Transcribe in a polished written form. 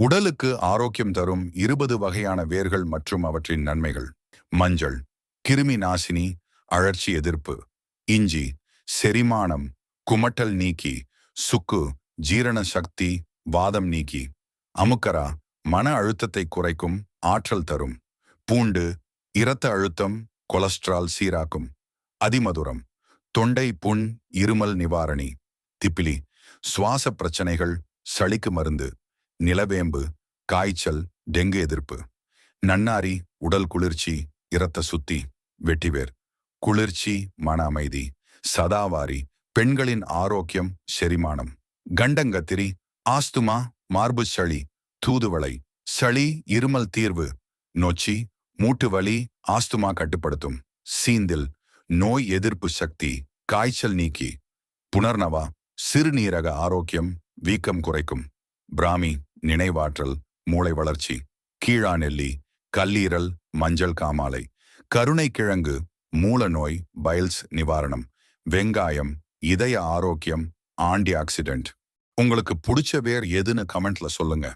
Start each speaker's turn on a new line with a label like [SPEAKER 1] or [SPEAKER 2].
[SPEAKER 1] உடலுக்கு ஆரோக்கியம் தரும் 20 வகையான வேர்கள் மற்றும் அவற்றின் நன்மைகள். மஞ்சள், கிருமி நாசினி, அழற்சி எதிர்ப்பு. இஞ்சி, செரிமானம், குமட்டல் நீக்கி. சுக்கு, ஜீரண சக்தி, வாதம் நீக்கி. அமுக்கரா, மன அழுத்தத்தை குறைக்கும், ஆற்றல் தரும். பூண்டு, இரத்த அழுத்தம், கொலஸ்ட்ரால் சீராக்கும். அதிமதுரம், தொண்டை புண், இருமல் நிவாரணி. திப்பிலி, சுவாச பிரச்சனைகள், சளிக்கு மருந்து. நிலவேம்பு, காய்ச்சல், டெங்கு எதிர்ப்பு. நன்னாரி, உடல் குளிர்ச்சி, இரத்த சுத்தி. வெட்டிவேர், குளிர்ச்சி, மன அமைதி. சதாவாரி, பெண்களின் ஆரோக்கியம், செரிமானம். கண்டங்கத்திரி, ஆஸ்துமா, மார்பு சளி, தூதுவளை. சளி, இருமல் தீர்வு. நொச்சி, மூட்டு வலி, ஆஸ்துமா கட்டுப்படுத்தும். சீந்தில், நோய் எதிர்ப்பு சக்தி, காய்ச்சல் நீக்கி. புனர்னவா, சிறுநீரக ஆரோக்கியம், வீக்கம் குறைக்கும். பிராமி, நினைவாற்றல், மூளை வளர்ச்சி. கீழாநெல்லி, கல்லீரல், மஞ்சள் காமாலை. கருணைக்கிழங்கு, மூல நோய், பைல்ஸ் நிவாரணம். வெங்காயம், இதய ஆரோக்கியம், ஆன்டி ஆக்சிடென்ட். உங்களுக்கு பிடிச்ச வேர் எதுன்னு கமெண்ட்ல சொல்லுங்க.